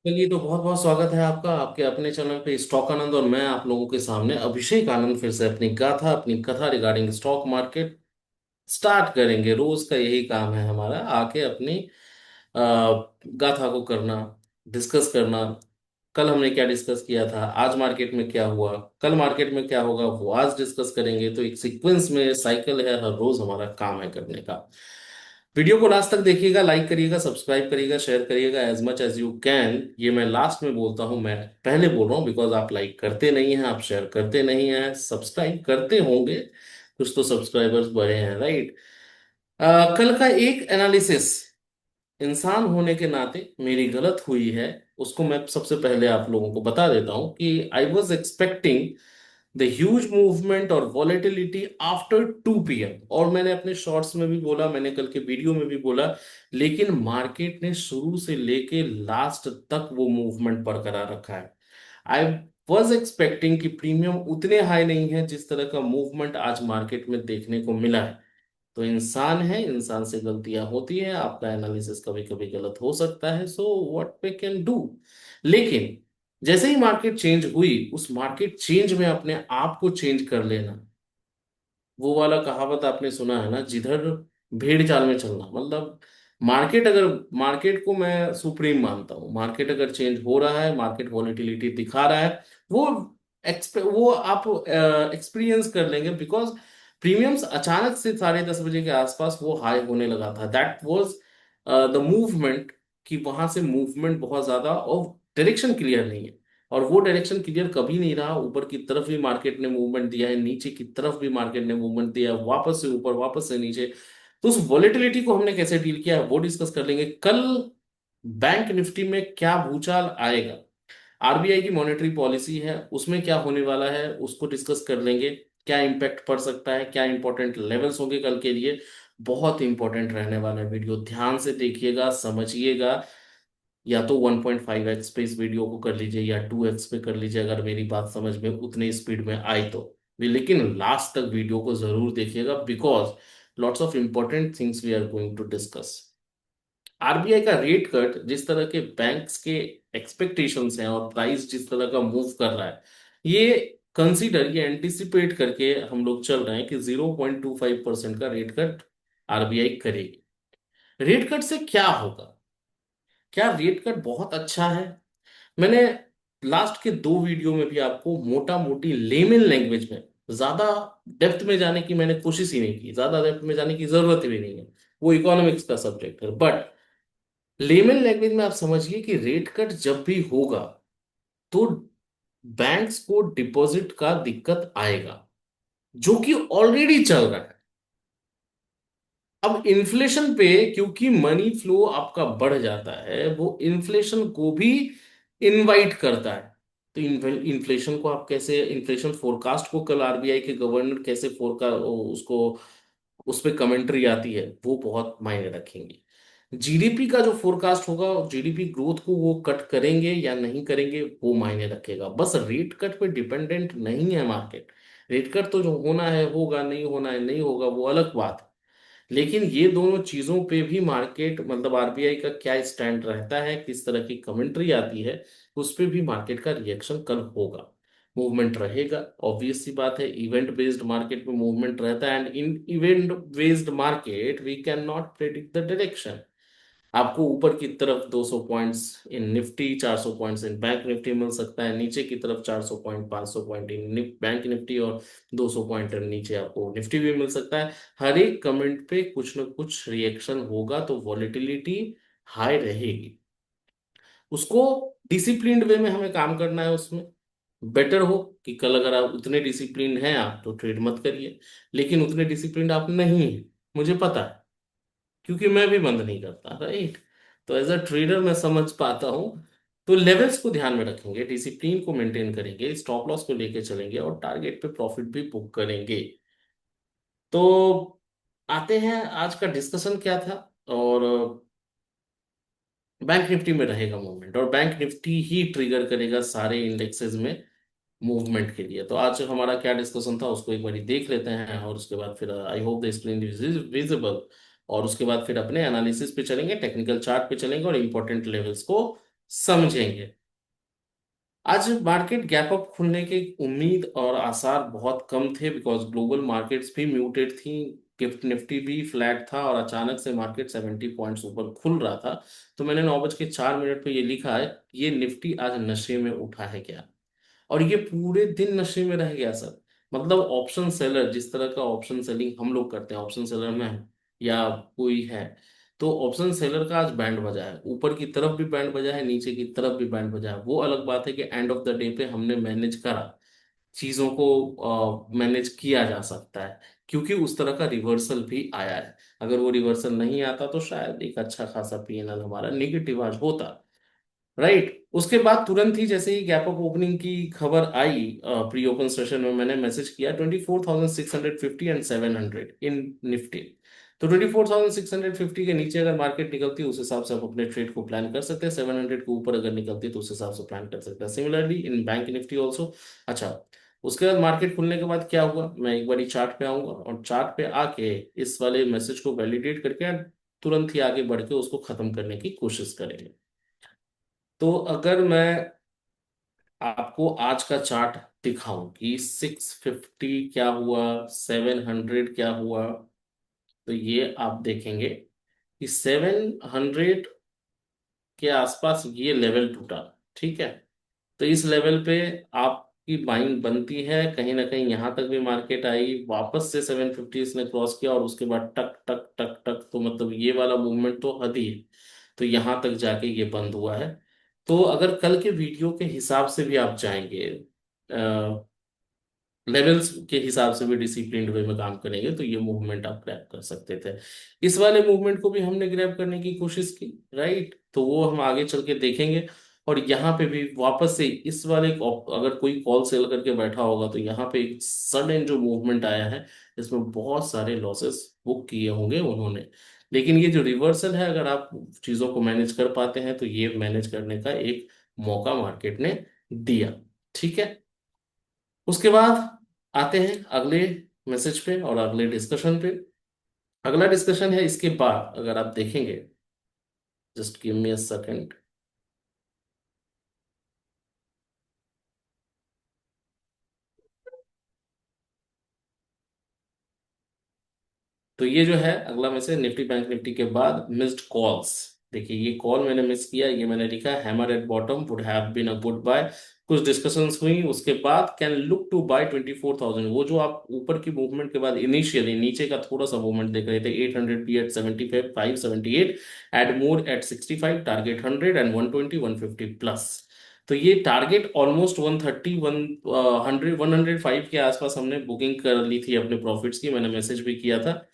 चलिए, तो बहुत बहुत स्वागत है आपका आपके अपने चैनल पे स्टॉक आनंद। और मैं आप लोगों के सामने अभिषेक आनंद फिर से अपनी गाथा अपनी कथा रिगार्डिंग स्टॉक मार्केट स्टार्ट करेंगे। रोज का यही काम है हमारा, आके अपनी अ, गाथा को करना, डिस्कस करना। कल हमने क्या डिस्कस किया था, आज मार्केट में क्या हुआ, कल मार्केट में क्या होगा, वो आज डिस्कस करेंगे। तो एक सीक्वेंस में साइकिल है, हर रोज हमारा काम है करने का। वीडियो को लास्ट तक देखिएगा, लाइक करिएगा, सब्सक्राइब करिएगा, शेयर करिएगा as much as you can. ये मैं लास्ट में बोलता हूँ, मैं पहले बोल रहा हूँ बिकॉज आप लाइक करते नहीं हैं, आप शेयर करते नहीं हैं, सब्सक्राइब करते होंगे। कुछ तो सब्सक्राइबर्स बढ़े हैं, राइट। कल का एक एनालिसिस इंसान होने के नाते मेरी गलत हुई है, उसको मैं सबसे पहले आप लोगों को बता देता हूं कि I was expecting the huge movement और वॉलेटिलिटी आफ्टर 2 PM। और मैंने अपने शॉर्ट्स में भी बोला, मैंने कल के वीडियो में भी बोला, लेकिन मार्केट ने शुरू से लेके लास्ट तक वो मूवमेंट बरकरार रखा है। आई वॉज एक्सपेक्टिंग कि प्रीमियम उतने हाई नहीं है जिस तरह का मूवमेंट आज मार्केट में देखने को मिला है। तो इंसान है, इंसान से गलतियां होती है, आपका एनालिसिस कभी कभी गलत हो सकता है, so what we can do. लेकिन जैसे ही मार्केट चेंज हुई, उस मार्केट चेंज में अपने आप को चेंज कर लेना, वो वाला कहावत आपने सुना है ना, जिधर भेड़ चाल में चलना। मतलब मार्केट अगर, मार्केट को मैं सुप्रीम मानता हूँ, मार्केट अगर चेंज हो रहा है, मार्केट वॉलेटिलिटी दिखा रहा है, वो वो आप एक्सपीरियंस कर लेंगे। बिकॉज प्रीमियम्स अचानक से 10:30 बजे के आसपास वो हाई होने लगा था। दैट वाज द मूवमेंट, कि वहां से मूवमेंट बहुत ज्यादा और डायरेक्शन क्लियर नहीं है। और वो डायरेक्शन क्लियर कभी नहीं रहा। ऊपर की तरफ भी मार्केट ने मूवमेंट दिया है, नीचे की तरफ भी मार्केट ने मूवमेंट दिया है, वापस से ऊपर, वापस से नीचे। तो उस वॉलेटिलिटी को हमने कैसे डील किया है वो डिस्कस कर लेंगे। कल बैंक निफ्टी में क्या भूचाल आएगा, आरबीआई की मॉनेटरी पॉलिसी है उसमें क्या होने वाला है उसको डिस्कस कर लेंगे। क्या इम्पैक्ट पड़ सकता है, क्या इंपॉर्टेंट लेवल्स होंगे कल के लिए। बहुत इंपॉर्टेंट रहने वाला है वीडियो, ध्यान से देखिएगा, समझिएगा। या तो 1.5x पे इस वीडियो को कर लीजिए या 2x पे कर लीजिए, अगर मेरी बात समझ में उतनी स्पीड में आई तो भी। लेकिन लास्ट तक वीडियो को जरूर देखिएगा, because lots of important things we are going to discuss. RBI का रेट कट, जिस तरह के बैंक्स के एक्सपेक्टेशंस हैं और प्राइस जिस तरह का मूव कर रहा है, ये कंसीडर, ये एंटिसिपेट करके हम लोग चल रहे हैं कि 0.25% का रेट कट आरबीआई करेगी। रेट कट से क्या होगा, क्या रेट कट बहुत अच्छा है? मैंने लास्ट के 2 वीडियो में भी आपको मोटा मोटी लेमन लैंग्वेज में, ज्यादा डेप्थ में जाने की मैंने कोशिश ही नहीं की, ज्यादा डेप्थ में जाने की जरूरत भी नहीं है, वो इकोनॉमिक्स का सब्जेक्ट है। बट लेमन लैंग्वेज में आप समझिए कि रेट कट जब भी होगा तो बैंक्स को डिपॉजिट का दिक्कत आएगा, जो कि ऑलरेडी चल रहा है। अब इन्फ्लेशन पे, क्योंकि मनी फ्लो आपका बढ़ जाता है, वो इन्फ्लेशन को भी इनवाइट करता है। तो इन्फ्लेशन को आप कैसे, इन्फ्लेशन फोरकास्ट को कल आरबीआई के गवर्नर कैसे फोरका उसको, उस पे कमेंट्री आती है, वो बहुत मायने रखेंगे। जीडीपी का जो फोरकास्ट होगा, जीडीपी ग्रोथ को वो कट करेंगे या नहीं करेंगे, वो मायने रखेगा। बस रेट कट पे डिपेंडेंट नहीं है मार्केट। रेट कट तो जो होना है होगा, नहीं होना है नहीं होगा, वो अलग बात है। लेकिन ये दोनों चीजों पे भी मार्केट, मतलब आरबीआई का क्या स्टैंड रहता है, किस तरह की कमेंट्री आती है, उस पे भी मार्केट का रिएक्शन कल होगा, मूवमेंट रहेगा। ऑब्वियस सी बात है, इवेंट बेस्ड मार्केट में मूवमेंट रहता है, and in event based market we can not predict the direction. आपको ऊपर की तरफ 200 points in Nifty, 400 points in bank Nifty मिल सकता है, नीचे की तरफ 400 point, 500 point in bank Nifty, और 200 पॉइंट नीचे आपको निफ्टी भी मिल सकता है। हर एक कमेंट पे कुछ ना कुछ रिएक्शन होगा, तो वॉलेटिलिटी हाई रहेगी। उसको डिसिप्लिन्ड वे में हमें काम करना है उसमें। बेटर हो कि कल अगर आप उतने डिसिप्लिन हैं आप तो ट्रेड मत करिए, लेकिन उतने डिसिप्लिन आप नहीं हैं, मुझे पता है, क्योंकि मैं भी बंद नहीं करता, राइट। तो एज अ ट्रेडर मैं समझ पाता हूँ। तो लेवल्स को ध्यान में रखेंगे, डिसिप्लिन को मेंटेन करेंगे, स्टॉप लॉस को लेके चलेंगे और टारगेट पे प्रॉफिट भी बुक करेंगे। तो आते हैं आज का डिस्कशन क्या था। और बैंक निफ्टी में रहेगा मूवमेंट, और बैंक निफ्टी ही ट्रिगर करेगा सारे इंडेक्सेस में मूवमेंट के लिए। तो आज हमारा क्या डिस्कशन था उसको एक बार देख लेते हैं, और उसके बाद फिर I hope the screen is visible. और उसके बाद फिर अपने एनालिसिस पे चलेंगे, टेक्निकल चार्ट पे चलेंगे और इंपॉर्टेंट लेवल्स को समझेंगे। आज मार्केट गैप अप खुलने की उम्मीद और आसार बहुत कम थे, बिकॉज ग्लोबल मार्केट्स भी म्यूटेड थी। गिफ्ट निफ्टी भी फ्लैट था और अचानक से मार्केट 70 पॉइंट्स ऊपर खुल रहा था। तो मैंने 9:04 पे ये लिखा है, ये निफ्टी आज नशे में उठा है क्या। और ये पूरे दिन नशे में रह गया सर। मतलब ऑप्शन सेलर, जिस तरह का ऑप्शन सेलिंग हम लोग करते हैं, ऑप्शन सेलर में है या कोई है, तो ऑप्शन सेलर का आज बैंड बजा है, ऊपर की तरफ भी बैंड बजा है, नीचे की तरफ भी बैंड बजा है। वो अलग बात है कि एंड ऑफ द डे पे हमने मैनेज करा, चीजों को मैनेज किया जा सकता है, क्योंकि उस तरह का रिवर्सल भी आया है। अगर वो रिवर्सल नहीं आता तो शायद एक अच्छा खासा पीएनएल हमारा निगेटिव आज होता। राइट, उसके बाद तुरंत ही जैसे ही गैप अप ओपनिंग की खबर आई, प्री ओपन सेशन में मैंने मैसेज किया 24,650 एंड 700 इन निफ्टी। तो 24,650 के नीचे अगर मार्केट निकलती है, उस हिसाब से आप अपने ट्रेड को प्लान कर सकते हैं। 700 के ऊपर अगर निकलती है तो उस हिसाब से प्लान कर सकते हैं, similarly in bank Nifty also. अच्छा, उसके बाद मार्केट खुलने के बाद क्या हुआ, मैं एक बारी चार्ट पे आऊंगा और चार्ट पे आके इस वाले मैसेज को वैलिडेट करके तुरंत ही आगे बढ़ के उसको खत्म करने की कोशिश करेंगे। तो अगर मैं आपको आज का चार्ट दिखाऊं कि 650 क्या हुआ, 700 क्या हुआ, तो ये आप देखेंगे कि 700 के आसपास ये लेवल टूटा। ठीक है, तो इस लेवल पे आपकी बाइंग बनती है, कहीं ना कहीं यहां तक भी मार्केट आई, वापस से 750 इसने क्रॉस किया और उसके बाद टक टक टक टक, तो मतलब ये वाला मूवमेंट तो हद ही है। तो यहां तक जाके ये बंद हुआ है। तो अगर कल के वीडियो के हिसाब से भी आप जाएंगे, लेवल्स के हिसाब से भी डिसिप्लिन्ड वे में काम करेंगे, तो ये मूवमेंट आप ग्रैब कर सकते थे। इस वाले मूवमेंट को भी हमने ग्रैब करने की कोशिश की, राइट, तो वो हम आगे चल के देखेंगे। और यहाँ पे भी वापस से इस वाले अगर कोई कॉल सेल करके बैठा होगा तो यहाँ पे एक सडन जो मूवमेंट आया है, इसमें बहुत सारे लॉसेस बुक किए होंगे उन्होंने। लेकिन ये जो रिवर्सल है, अगर आप चीजों को मैनेज कर पाते हैं तो ये मैनेज करने का एक मौका मार्केट ने दिया। ठीक है, उसके बाद आते हैं अगले मैसेज पे और अगले डिस्कशन पे। अगला डिस्कशन है इसके बाद, अगर आप देखेंगे, just give me a second. तो ये जो है अगला मैसेज, निफ्टी बैंक निफ्टी के बाद मिस्ड कॉल्स। देखिए, ये कॉल मैंने मिस किया, ये मैंने लिखा hammer at bottom would have been a good buy. कुछ डिस्कशंस हुई, उसके बाद कैन लुक टू बाय 24,000। वो जो आप ऊपर की मूवमेंट के बाद इनिशियली नीचे का थोड़ा सा मूवमेंट देख रहे थे, 800 buy at 75 578, add more at 65, target 100 and 120 150 plus. तो ये टारगेट ऑलमोस्ट 130 105 के आसपास हमने बुकिंग कर ली थी अपने प्रॉफिट्स की, मैंने मैसेज भी किया था।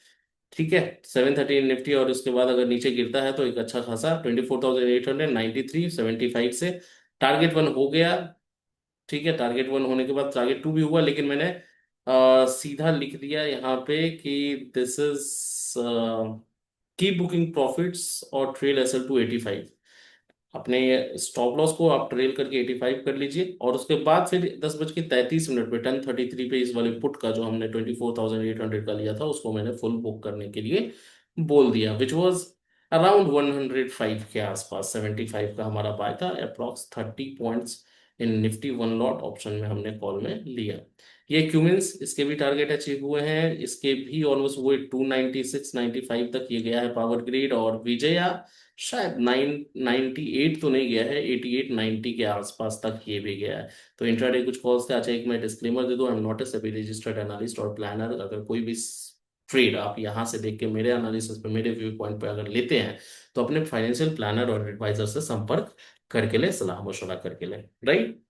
ठीक है, 730 निफ्टी, और उसके बाद अगर नीचे गिरता है तो एक अच्छा खासा 24,893 से टारगेट वन हो गया। ठीक है, टारगेट वन होने के बाद टारगेट टू भी हुआ, लेकिन मैंने सीधा लिख दिया यहाँ पे कि this is keep booking profits और ट्रेल एसएल टू 85। अपने स्टॉप लॉस को आप ट्रेल करके 85 कर लीजिए, और उसके बाद फिर 10:33 पे 10:33 पे इस वाले पुट का जो हमने 24,800 का लिया था, उसको मैंने फुल बुक करने के लिए बोल दिया, विच वॉज अराउंड 105 के आसपास। 75 का हमारा बाय था, approx 30 points in Nifty one lot option में हमने कॉल में लिया। ये क्यूमिंस, इसके भी टारगेट अचीव हुए हैं, इसके भी ऑलमोस्ट वो 296 95 तक ये गया है। पावर ग्रिड और विजया शायद 998 तो नहीं गया है, 88 90 के आसपास तक ये भी गया है। तो इंट्राडे कुछ कॉल्स थे। अच्छा, एक मैं डिस्क्लेमर दे दूं, I am not a SEBI registered analyst और प्लानर। अगर कोई भी ट्रेड आप यहाँ से देख के मेरे एनालिसिस पे, मेरे व्यू पॉइंट पे अगर लेते हैं, तो अपने फाइनेंशियल प्लानर और एडवाइजर से संपर्क करके ले, सलाह मशवरा करके ले, राइट।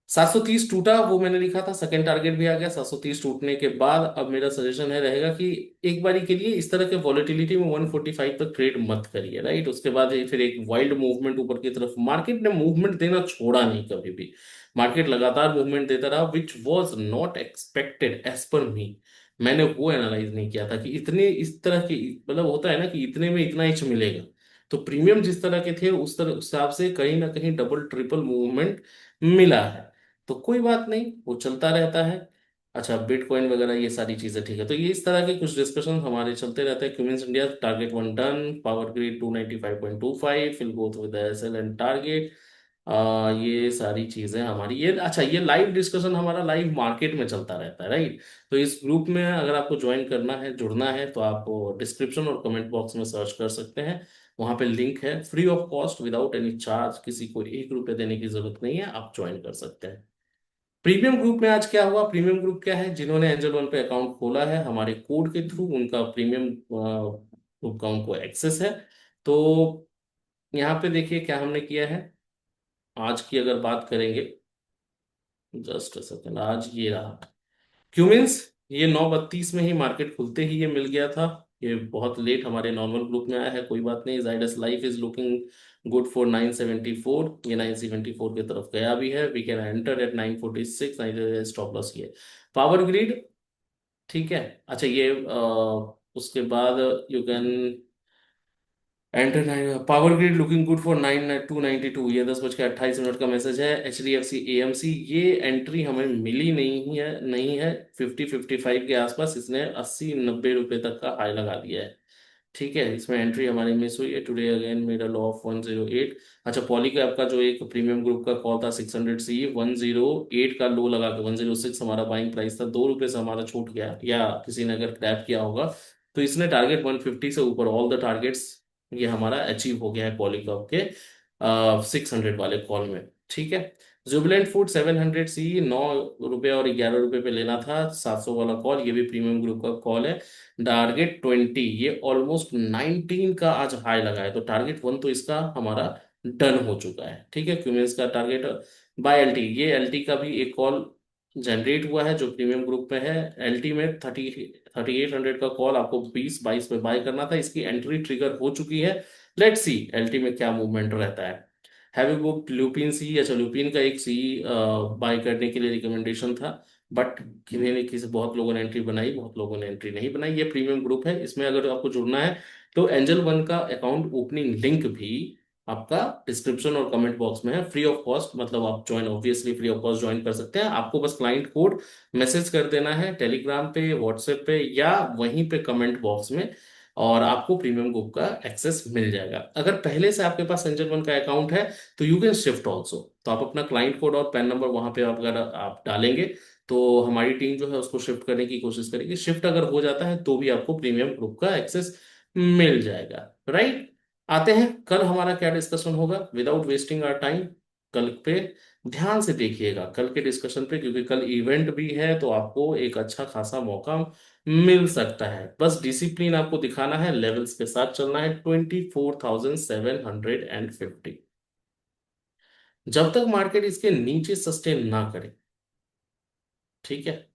730 टूटा, वो मैंने लिखा था, सेकंड टारगेट भी आ गया। 730 टूटने के बाद अब मेरा सजेशन है रहेगा कि एक बारी के लिए इस तरह के वॉलेटिलिटी में 145 तक ट्रेड मत करिए, राइट। उसके बाद ये फिर एक वाइल्ड मूवमेंट ऊपर की तरफ, मार्केट ने मूवमेंट देना छोड़ा नहीं कभी भी, मार्केट लगातार मूवमेंट देता रहा, which was not expected as per me. मैंने वो एनालाइज नहीं किया था कि इतने इस तरह की, मतलब होता है ना कि इतने में इतना इंच मिलेगा। तो प्रीमियम जिस तरह के थे उस तरह, उस हिसाब से कहीं ना कहीं डबल ट्रिपल मूवमेंट मिला है। तो कोई बात नहीं, वो चलता रहता है। अच्छा, बिटकॉइन वगैरह ये सारी चीजें ठीक है। तो ये इस तरह के कुछ डिस्कशन हमारे चलते रहते हैं। Cummins India target one done, power grid 295.25 will go with SL and target. ये सारी चीजें हमारी ये, अच्छा, ये लाइव डिस्कशन हमारा लाइव मार्केट में चलता रहता है, राइट। तो इस ग्रुप में अगर आपको ज्वाइन करना है, जुड़ना है, तो आप डिस्क्रिप्शन और कमेंट बॉक्स में सर्च कर सकते हैं। वहां पे लिंक है, free of cost, without any charge, किसी को 1 रुपए देने की जरूरत नहीं है, आप ज्वाइन कर सकते हैं। प्रीमियम ग्रुप में आज क्या हुआ? प्रीमियम ग्रुप क्या है? जिन्होंने एंजल वन पे अकाउंट खोला है हमारे कोड के थ्रू, उनका प्रीमियम ग्रुप का उनको एक्सेस है। तो यहाँ पे देखिए क्या हमने किया है। आज की अगर बात करेंगे, जस्ट सेकंड, आज ये रहा क्यूमिंस। ये 9:32 में ही मार्केट खुलते ही ये मिल गया था। ये बहुत लेट हमारे नॉर्मल ग्रुप में आया है, कोई बात नहीं। Zydus life is looking good for 974, ये 974 की तरफ गया भी है। We can enter at 946, stop loss ये। पावर ग्रिड, ठीक है। अच्छा, ये उसके बाद you can enter power grid looking good for 9,292, ये 10:28 का मैसेज है। HDFC AMC, ये एंट्री हमें मिली नहीं है 50-55 के आसपास, इसने 80-90 रुपए तक का हाई लगा दिया है। ठीक है, इसमें एंट्री हमारी मिस हुई है। Today again middle of 108। अच्छा, पॉलीकैब का जो एक प्रीमियम ग्रुप का कॉल था 600C, 108 का लो लगा के 106 हमारा बाइंग प्राइस था, 2 रुपए से हमारा छूट गया, या किसी ने अगर क्रैप किया होगा। तो इसने टारगेट 150 से ऊपर ऑल द टारगेट्स, ये हमारा अचीव हो गया है पॉलीकैब के 600 वाले कॉल में। ठीक है। जुबिलेंट फूड 700C, 9 रुपए और 11 रुपए पे लेना था, 700 वाला कॉल, ये भी प्रीमियम ग्रुप का कॉल है। टारगेट 20, ये ऑलमोस्ट 19 का आज हाई लगा है, तो टारगेट 1 तो इसका हमारा डन हो चुका है। ठीक है, क्यूमेंस का टारगेट बाय एलटी, ये एलटी का भी एक कॉल जनरेट हुआ है जो प्रीमियम ग्रुप में है। एलटी में 3800 का कॉल आपको 20-22 में बाय करना था, इसकी एंट्री ट्रिगर हो चुकी है। लेट्स सी एलटी में क्या मूवमेंट रहता है। हैवी बुक लुपिन सी, अच्छा, लुपिन का एक सी बाय करने के लिए रिकमेंडेशन था, बट किसी बहुत लोगों ने एंट्री बनाई, बहुत लोगों ने एंट्री नहीं बनाई। ये प्रीमियम ग्रुप है, इसमें अगर आपको जुड़ना है तो एंजल वन का अकाउंट ओपनिंग लिंक भी आपका डिस्क्रिप्शन और कमेंट बॉक्स में है, फ्री ऑफ कॉस्ट। मतलब आप join obviously free of cost join कर सकते हैं। आपको बस क्लाइंट कोड मैसेज कर देना है टेलीग्राम पे, व्हाट्सएप पे, या वहीं पे कमेंट बॉक्स में, और आपको प्रीमियम ग्रुप का एक्सेस मिल जाएगा। अगर पहले से आपके पास एंजल वन का अकाउंट है तो यू कैन शिफ्ट ऑल्सो। तो आप अपना क्लाइंट कोड और पैन नंबर वहां पे आप अगर आप डालेंगे तो हमारी टीम जो है उसको शिफ्ट करने की कोशिश करेगी। शिफ्ट अगर हो जाता है तो भी आपको प्रीमियम ग्रुप का एक्सेस मिल जाएगा, राइट। आते हैं कल हमारा क्या डिस्कशन होगा, विदाउट वेस्टिंग आवर टाइम। कल पे ध्यान से देखिएगा, कल के डिस्कशन पे, क्योंकि कल इवेंट भी है, तो आपको एक अच्छा खासा मौका मिल सकता है। बस डिसिप्लिन आपको दिखाना है, लेवल्स के साथ चलना है। 24,750, जब तक मार्केट इसके नीचे सस्टेन ना करे, ठीक है,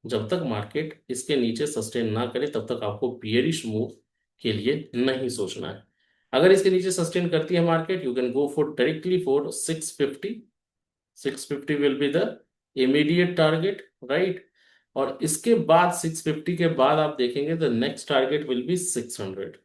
जब तक मार्केट इसके नीचे सस्टेन ना करे तब तक आपको बियरिश मूव के लिए नहीं सोचना है। अगर इसके नीचे सस्टेन करती है market, you can go for directly for 650। 650 will be the immediate target, right. और इसके बाद 650 के बाद आप देखेंगे the next target will be 600।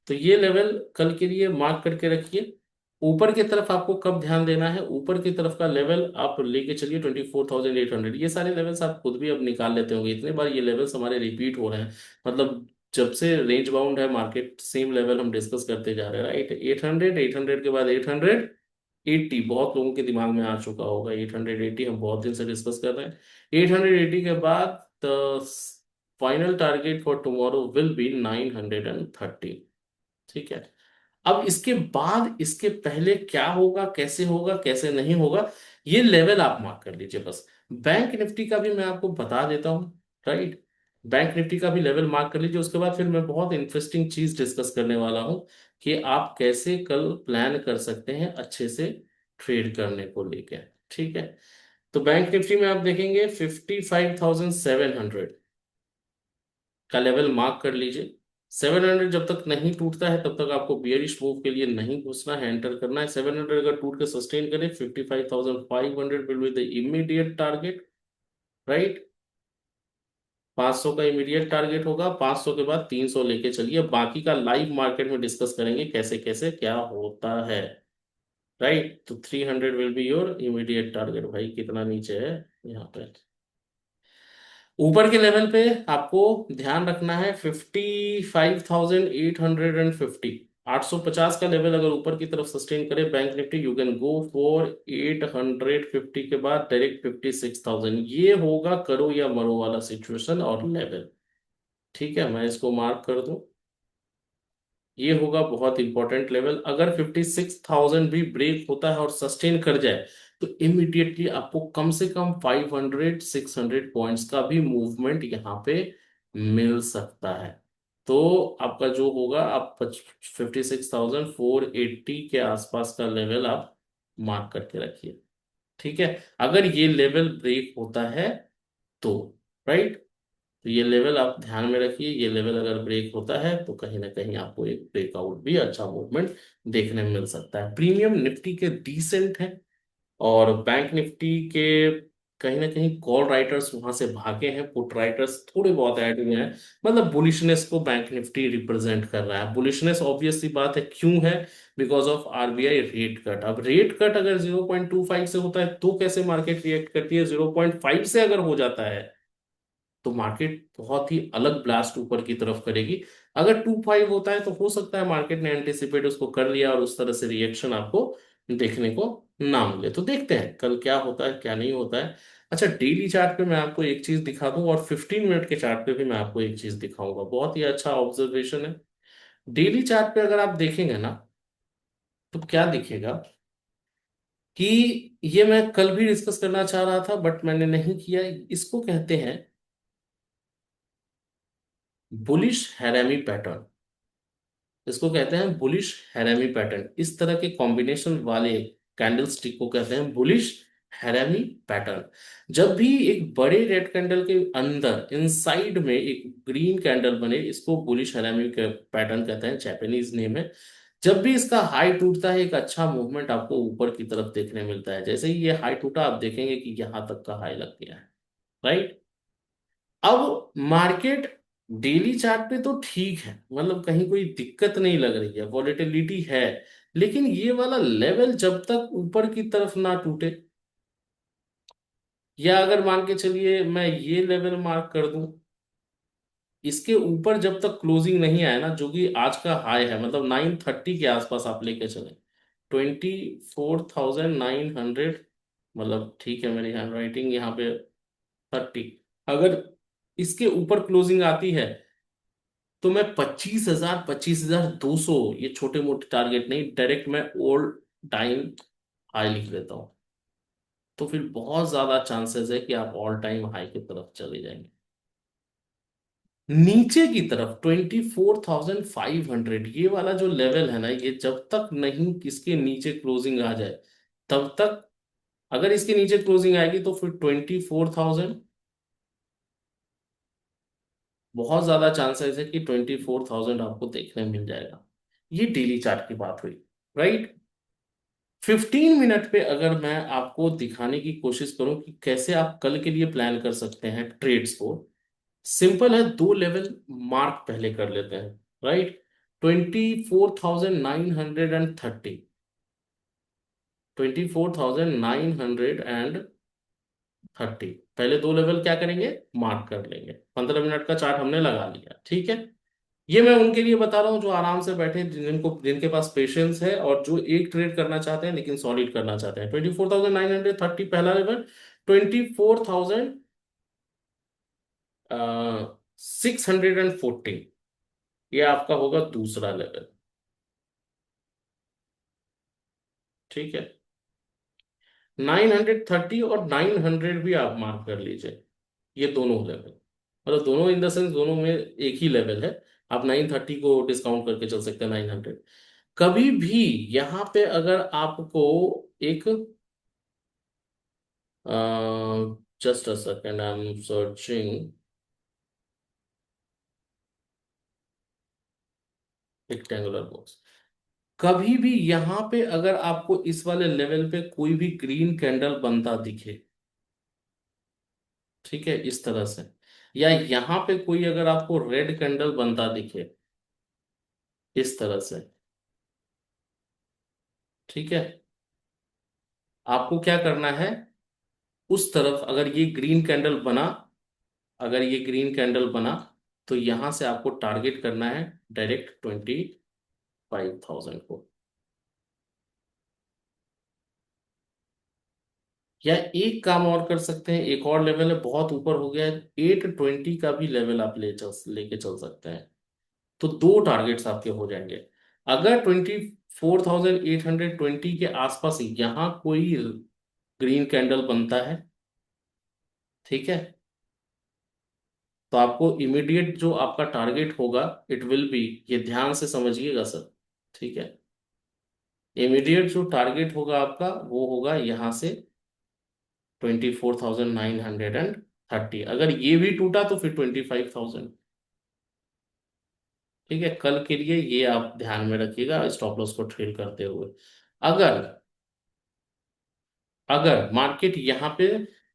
तो ये लेवल कल के लिए मार्क करके रखिए। ऊपर की तरफ आपको कब ध्यान देना है, ऊपर की तरफ का लेवल आप लेके चलिए 24,800। ये सारे लेवल्स आप खुद भी अब निकाल लेते होंगे, इतने बार ये लेवल्स हमारे रिपीट हो रहे हैं। मतलब जब से रेंज बाउंड है मार्केट, सेम लेवल हम डिस्कस करते जा रहे हैं, राइट। 800, 800 के बाद 880 बहुत लोगों के दिमाग में आ चुका होगा। 880 हम बहुत दिन से डिस्कस कर रहे हैं। 880 के बाद the final target for tomorrow will be 930। ठीक है। अब इसके बाद, इसके पहले क्या होगा, कैसे होगा, कैसे नहीं होगा, ये लेवल आप मार्क कर लीजिए बस। बैंक निफ्टी का भी मैं आपको बता देता हूं, राइट। बैंक निफ्टी का भी लेवल मार्क कर लीजिए। उसके बाद फिर मैं बहुत इंटरेस्टिंग चीज डिस्कस करने वाला हूं कि आप कैसे कल प्लान कर सकते हैं अच्छे से ट्रेड करने को लेकर। ठीक है। तो बैंक निफ्टी में आप देखेंगे 55,700 का लेवल मार्क कर लीजिए। 700 जब तक नहीं टूटता है तब तक आपको बियरिश मूव के लिए नहीं घुसना है, एंटर करना है। 700 अगर टूट के सस्टेन करे, 55,500 will be the immediate target, right. 500 का इमीडिएट टारगेट होगा, 500 के बाद 300 लेके चलिए। बाकी का लाइव मार्केट में डिस्कस करेंगे कैसे कैसे क्या होता है, राइट। तो 300 will be your immediate target. भाई कितना नीचे है यहाँ पे। ऊपर के लेवल पे आपको ध्यान रखना है 55,850। 850 का लेवल अगर ऊपर की तरफ सस्टेन करे bank Nifty, you can go for 850 के बाद डायरेक्ट 56,000। ये होगा करो या मरो वाला सिचुएशन और लेवल। ठीक है, मैं इसको मार्क कर दूं। ये होगा बहुत इंपॉर्टेंट लेवल। अगर 56,000 भी ब्रेक होता है और सस्टेन कर जाए तो इमीडिएटली आपको कम से कम 500 600 पॉइंट्स का भी मूवमेंट यहाँ पे मिल सकता है। तो आपका जो होगा, आप 56,480 के आसपास का लेवल आप मार्क करके रखिए। ठीक है, अगर ये लेवल ब्रेक होता है तो, राइट, तो ये लेवल आप ध्यान में रखिए। ये लेवल अगर ब्रेक होता है तो कहीं ना कहीं आपको एक ब्रेकआउट भी, अच्छा मूवमेंट देखने में मिल सकता है। प्रीमियम निफ्टी के डिसेंट है, और बैंक निफ्टी के कहीं ना कहीं कॉल राइटर्स वहां से भागे हैं, पुट राइटर्स थोड़े बहुत ऐड हुए हैं। मतलब बुलिशनेस को बैंक निफ्टी रिप्रेजेंट कर रहा है। बुलिशनेस ऑब्वियस सी बात है, क्यों है? Because of RBI rate cut. अब रेट कट अगर 0.25 से होता है तो कैसे मार्केट रिएक्ट करती है, 0.5 से अगर हो जाता है तो मार्केट बहुत ही अलग ब्लास्ट ऊपर की तरफ करेगी। अगर 2.5 होता है तो हो सकता है मार्केट ने एंटिसिपेट उसको कर लिया और उस तरह से रिएक्शन आपको देखने को ना मिले। तो देखते हैं कल क्या होता है क्या नहीं होता है। अच्छा, डेली चार्ट पे मैं आपको एक चीज दिखा दूं, और 15 मिनट के चार्ट पे भी मैं आपको एक चीज दिखाऊंगा। बहुत ही अच्छा ऑब्जर्वेशन है। डेली चार्ट पे अगर आप देखेंगे ना, तो क्या दिखेगा कि ये मैं कल भी डिस्कस करना चाह रहा था बट मैंने नहीं किया। इसको कहते हैं बुलिश हैरामी पैटर्न। इसको कहते हैं बुलिश हैरामी पैटर्न। इस तरह के कॉम्बिनेशन वाले कैंडल स्टिक को कहते हैं बुलिश हैरामी पैटर्न। जब भी एक बड़े रेड कैंडल के अंदर इनसाइड में एक ग्रीन कैंडल बने, इसको बुलिश हैरामी पैटर्न कहते हैं, जापानीज नेम है। जब भी इसका हाई टूटता है, एक अच्छा मूवमेंट आपको ऊपर की तरफ देखने मिलता है। जैसे ही ये हाई टूटा, आप देखेंगे कि यहां तक का हाई लग गया है, राइट। अब मार्केट डेली चार्ट पे तो ठीक है, मतलब कहीं कोई दिक्कत नहीं लग रही है, वॉलेटिलिटी है। लेकिन ये वाला लेवल जब तक ऊपर की तरफ ना टूटे, या अगर मान के चलिए मैं ये लेवल मार्क कर दूं, इसके ऊपर जब तक क्लोजिंग नहीं आया ना, जो कि आज का हाई है, मतलब 930 के आसपास आप लेके चले, 24,900, मतलब ठीक है मेरी हैंड राइटिंग यहाँ पे 30, अगर इसके ऊपर क्लोजिंग आती है तो मैं 25,000, 25,200, ये छोटे मोटे टारगेट नहीं, डायरेक्ट मैं ओल्ड टाइम हाई लिख लेता हूँ। तो फिर बहुत ज्यादा चांसेस है कि आप ऑल टाइम हाई की तरफ चले जाएंगे। नीचे की तरफ 24,500, ये वाला जो लेवल है ना, ये जब तक नहीं इसके नीचे क्लोजिंग आ जाए तब तक, अगर इसके नीचे क्लोजिंग आएगी तो फिर 24,000, बहुत ज्यादा चांसेस है कि 24,000 आपको देखने मिल जाएगा। ये डेली चार्ट की बात हुई, राइट। 15 मिनट पे अगर मैं आपको दिखाने की कोशिश करूं कि कैसे आप कल के लिए प्लान कर सकते हैं ट्रेड्स को, सिंपल है। दो लेवल मार्क पहले कर लेते हैं, राइट। 24,930, 24,930, पहले दो लेवल क्या करेंगे, मार्क कर लेंगे। 15 मिनट का चार्ट हमने लगा लिया, ठीक है। ये मैं उनके लिए बता रहा हूँ जो आराम से बैठे, जिनके पास पेशेंस है और जो एक ट्रेड करना चाहते हैं लेकिन सॉलिड करना चाहते हैं। 24,930 पहला लेवल, 24,614, ये आपका होगा दूसरा लेवल। ठीक है, 930 और 900 भी आप मार्क कर लीजिए। ये दोनों लेवल, मतलब दोनों इन द सेंस दोनों में एक ही लेवल है। आप 930 को डिस्काउंट करके चल सकते हैं 900। कभी भी यहाँ पे अगर आपको एक, just a second, I am searching rectangular box. कभी भी यहाँ पे अगर आपको इस वाले लेवल पे कोई भी ग्रीन कैंडल बनता दिखे, ठीक है, इस तरह से, या यहाँ पे कोई अगर आपको रेड कैंडल बनता दिखे इस तरह से, ठीक है, आपको क्या करना है, उस तरफ अगर ये ग्रीन कैंडल बना, अगर ये ग्रीन कैंडल बना तो यहां से आपको टारगेट करना है डायरेक्ट 25,000 को। या एक काम और कर सकते हैं, एक और लेवल है, बहुत ऊपर हो गया है, 820 का भी लेवल आप लेके चल सकते हैं। तो दो टारगेट्स आपके हो जाएंगे। अगर 24,820 के आसपास यहां कोई ग्रीन कैंडल बनता है, ठीक है, तो आपको इमीडिएट जो आपका टारगेट होगा, इट विल बी, ये ध्यान से समझिएगा सर, ठीक है, इमीडिएट जो टारगेट होगा आपका वो होगा यहां से 24,930। अगर ये भी टूटा तो फिर 25,000। ठीक है, कल के लिए ये आप ध्यान में रखिएगा स्टॉप लॉस को ट्रेल करते हुए। अगर अगर मार्केट यहाँ पे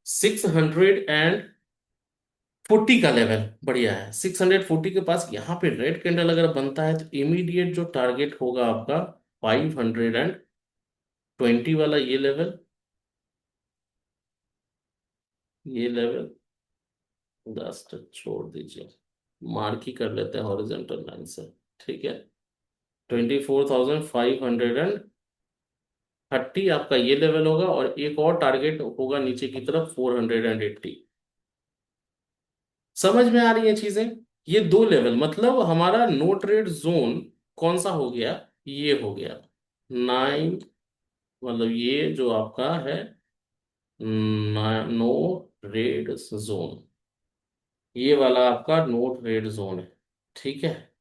640 का लेवल बढ़िया है, 640 के पास यहाँ पे रेड कैंडल अगर बनता है तो इमीडिएट जो टारगेट होगा आपका 520 वाला ये लेवल 10 तक छोड़ दीजिए, मार्क ही कर लेते हैं हॉरिजॉन्टल लाइन से। ठीक है, 24,530 आपका ये लेवल होगा, और एक और टारगेट होगा नीचे की तरफ 480। समझ में आ रही है चीजें? ये दो लेवल मतलब हमारा नो ट्रेड जोन कौन सा हो गया, ये हो गया 9, मतलब ये जो आपका है नो रेड जोन, ये वाला आपका नो ट्रेड जोन है। ठीक है,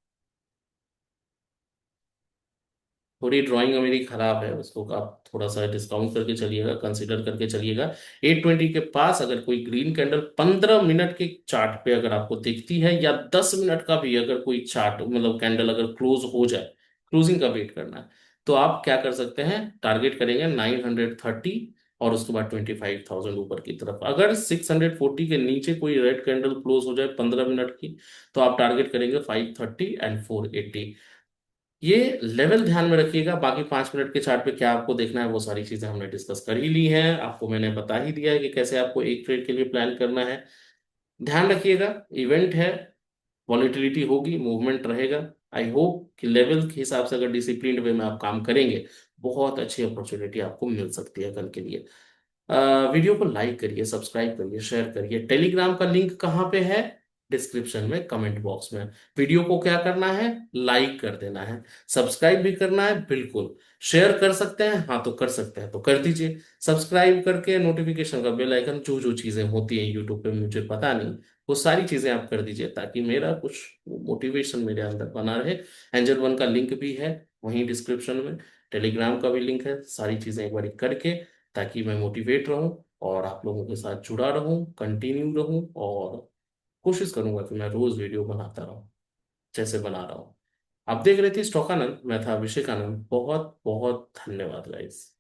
थोड़ी ड्राइंग मेरी खराब है, उसको आप थोड़ा सा डिस्काउंट करके चलिएगा, कंसीडर करके चलिएगा। 820 के पास अगर कोई ग्रीन कैंडल 15 मिनट के चार्ट पे अगर आपको दिखती है, या 10 मिनट का भी अगर कोई चार्ट मतलब कैंडल अगर क्लोज हो जाए, क्लोजिंग का वेट करना है, तो आप क्या कर सकते हैं, टारगेट करेंगे 930, और उसके बाद 25,000 ऊपर की तरफ। अगर 640 के नीचे कोई रेड कैंडल क्लोज हो जाए 15 मिनट की, तो आप टारगेट करेंगे 530 एंड 480। ये लेवल ध्यान में रखिएगा। बाकी 5 मिनट के चार्ट पे क्या आपको देखना है वो सारी चीजें हमने डिस्कस कर ही ली हैं, आपको मैंने बता ही दिया है कि कैसे आपको एक ट्रेड के लिए प्लान करना है। ध्यान रखिएगा, इवेंट है, वॉलेटिलिटी होगी, मूवमेंट रहेगा। आई होप कि लेवल के हिसाब से अगर डिसिप्लिन वे में आप काम करेंगे, बहुत अच्छी अपॉर्चुनिटी आपको मिल सकती है कल के लिए। वीडियो को लाइक करिए, सब्सक्राइब करिए, शेयर करिए। टेलीग्राम का लिंक कहाँ पे है? डिस्क्रिप्शन में, कमेंट बॉक्स में। वीडियो को क्या करना है, लाइक कर देना है, सब्सक्राइब भी करना है बिल्कुल। शेयर कर सकते हैं, हाँ तो कर सकते हैं तो कर दीजिए। सब्सक्राइब करके नोटिफिकेशन का बेल आइकन, जो जो चीजें होती हैं यूट्यूब पे मुझे पता नहीं, वो सारी चीजें आप कर दीजिए, ताकि मेरा कुछ मोटिवेशन मेरे अंदर बना रहे। एंजल वन का लिंक भी है वहीं डिस्क्रिप्शन में, टेलीग्राम का भी लिंक है, सारी चीजें एक बार करके, ताकि मैं मोटिवेट रहूं और आप लोगों के साथ जुड़ा रहूं, कंटिन्यू रहूं, और कोशिश करूंगा कि मैं रोज वीडियो बनाता रहूं जैसे बना रहा हूं। आप देख रहे थे स्टॉक आनंद, मैं था अभिषेक आनंद। बहुत बहुत धन्यवाद गाइस।